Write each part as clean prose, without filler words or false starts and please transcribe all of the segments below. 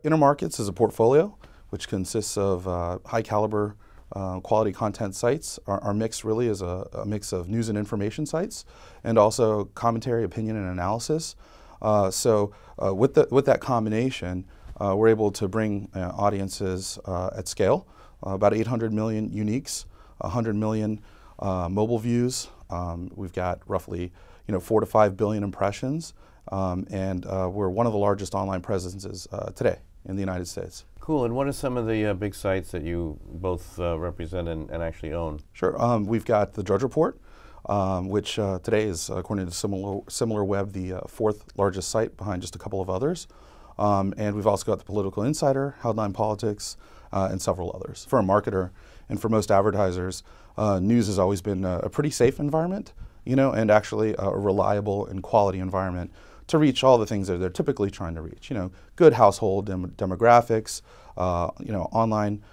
Intermarkets is a portfolio which consists of high caliber quality content sites. Our mix really is a mix of news and information sites and also commentary, opinion, and analysis. With that combination, we're able to bring audiences at scale, about 800 million uniques, 100 million mobile views. We've got roughly 4 to 5 billion impressions, and we're one of the largest online presences today in the United States. Cool. And what are some of the big sites that you both represent and actually own? Sure. We've got the Drudge Report, which today is, according to SimilarWeb, the fourth largest site behind just a couple of others. And we've also got the Political Insider, Headline Politics, and several others. For a marketer and for most advertisers, news has always been a pretty safe environment, and actually a reliable and quality environment to reach all the things that they're typically trying to reach. Good household demographics, online,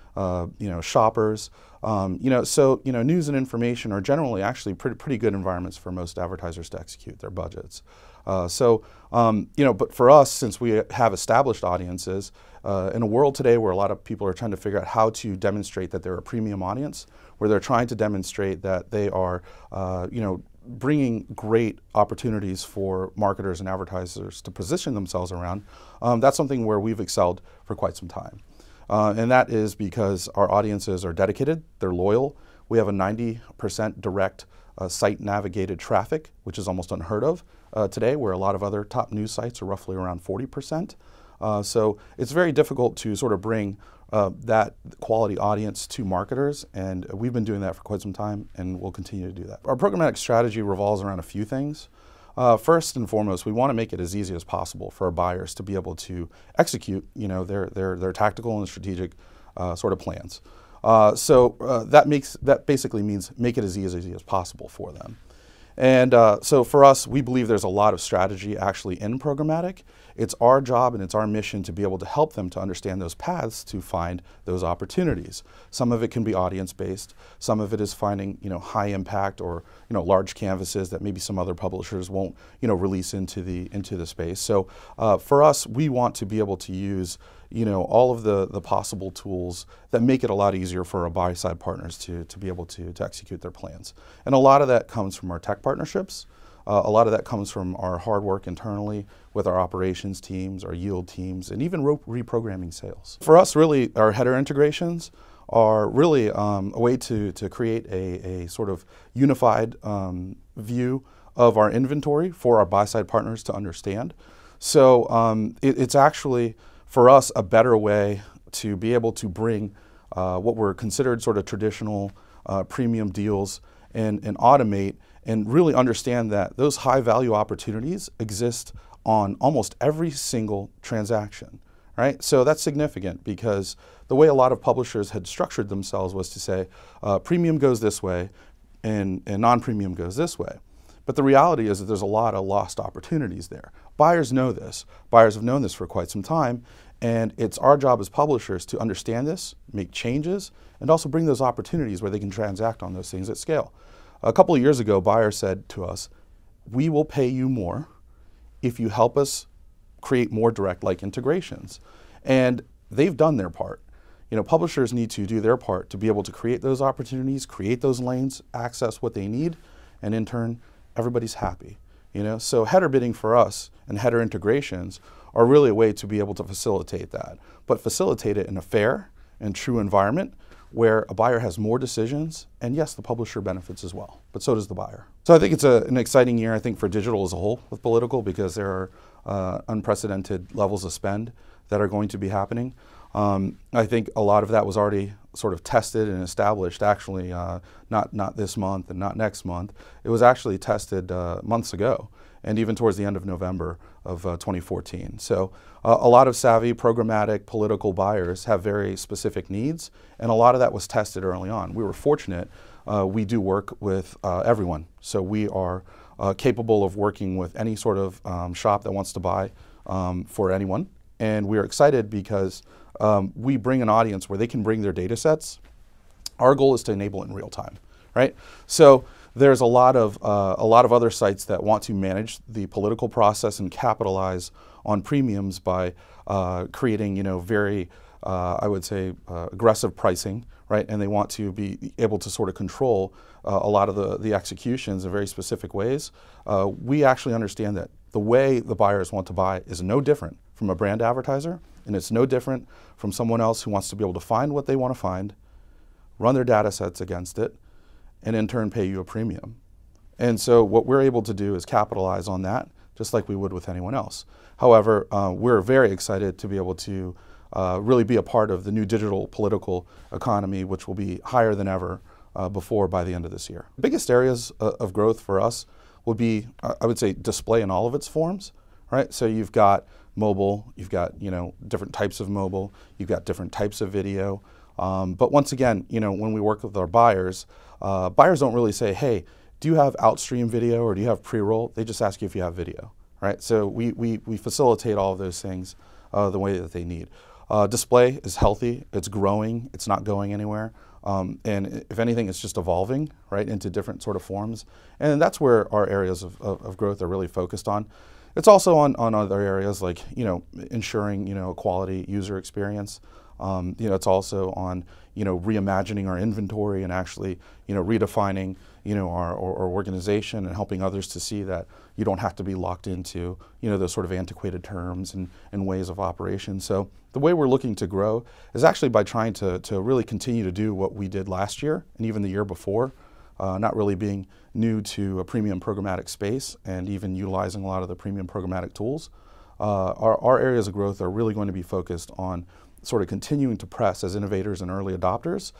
shoppers. News and information are generally actually pretty good environments for most advertisers to execute their budgets. But for us, since we have established audiences, in a world today where a lot of people are trying to figure out how to demonstrate that they're a premium audience, where they're trying to demonstrate that they are, bringing great opportunities for marketers and advertisers to position themselves around, that's something where we've excelled for quite some time. And that is because our audiences are dedicated, they're loyal. We have a 90% direct site navigated traffic, which is almost unheard of today, where a lot of other top news sites are roughly around 40%. So it's very difficult to sort of bring that quality audience to marketers, and we've been doing that for quite some time, and we'll continue to do that. Our programmatic strategy revolves around a few things. First and foremost, we want to make it as easy as possible for our buyers to be able to execute, their tactical and strategic sort of plans. That basically means make it as easy as possible for them. And so for us, we believe there's a lot of strategy actually in programmatic. It's our job and it's our mission to be able to help them to understand those paths to find those opportunities. Some of it can be audience-based. Some of it is finding, high impact or, large canvases that maybe some other publishers won't, release into the space. So for us, we want to be able to use all of the possible tools that make it a lot easier for our buy-side partners to be able to execute their plans. And a lot of that comes from our tech partnerships. A lot of that comes from our hard work internally with our operations teams, our yield teams, and even reprogramming sales. For us, really, our header integrations are really a way to create a sort of unified view of our inventory for our buy-side partners to understand. So it's actually, for us, a better way to be able to bring what were considered sort of traditional premium deals and automate and really understand that those high value opportunities exist on almost every single transaction, right? So that's significant because the way a lot of publishers had structured themselves was to say premium goes this way and non-premium goes this way. But the reality is that there's a lot of lost opportunities there. Buyers know this. Buyers have known this for quite some time, and it's our job as publishers to understand this, make changes, and also bring those opportunities where they can transact on those things at scale. A couple of years ago, buyers said to us, we will pay you more if you help us create more direct-like integrations. And they've done their part. Publishers need to do their part to be able to create those opportunities, create those lanes, access what they need, and in turn, everybody's happy. So header bidding for us and header integrations are really a way to be able to facilitate that, but facilitate it in a fair and true environment where a buyer has more decisions, and yes, the publisher benefits as well, but so does the buyer. So I think it's an exciting year, I think, for digital as a whole with political, because there are unprecedented levels of spend that are going to be happening. I think a lot of that was already sort of tested and established, actually, not this month and not next month. It was actually tested months ago, and even towards the end of November of 2014. So a lot of savvy, programmatic, political buyers have very specific needs, and a lot of that was tested early on. We were fortunate. We do work with everyone, so we are capable of working with any sort of shop that wants to buy for anyone, and we are excited because we bring an audience where they can bring their data sets. Our goal is to enable it in real time, right? So there's a lot of other sites that want to manage the political process and capitalize on premiums by creating, very, I would say, aggressive pricing, right? And they want to be able to sort of control a lot of the executions in very specific ways. We actually understand that the way the buyers want to buy is no different from a brand advertiser, and it's no different from someone else who wants to be able to find what they want to find, run their data sets against it, and in turn pay you a premium. And so what we're able to do is capitalize on that, just like we would with anyone else. However, we're very excited to be able to really be a part of the new digital political economy, which will be higher than ever before by the end of this year. The biggest areas of growth for us will be, I would say, display in all of its forms, right? So you've got mobile, you've got different types of mobile, you've got different types of video. But once again, when we work with our buyers, buyers don't really say, hey, do you have outstream video or do you have pre-roll? They just ask you if you have video, right? So we facilitate all of those things the way that they need. Display is healthy, it's growing, it's not going anywhere. And if anything, it's just evolving, right, into different sort of forms. And that's where our areas of growth are really focused on. It's also on other areas like, ensuring, a quality user experience. It's also on, reimagining our inventory and actually, redefining, our organization and helping others to see that you don't have to be locked into, those sort of antiquated terms and ways of operation. So the way we're looking to grow is actually by trying to really continue to do what we did last year and even the year before, not really being new to a premium programmatic space and even utilizing a lot of the premium programmatic tools. Our areas of growth are really going to be focused on sort of continuing to press as innovators and early adopters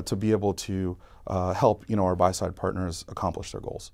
to be able to help our buy-side partners accomplish their goals.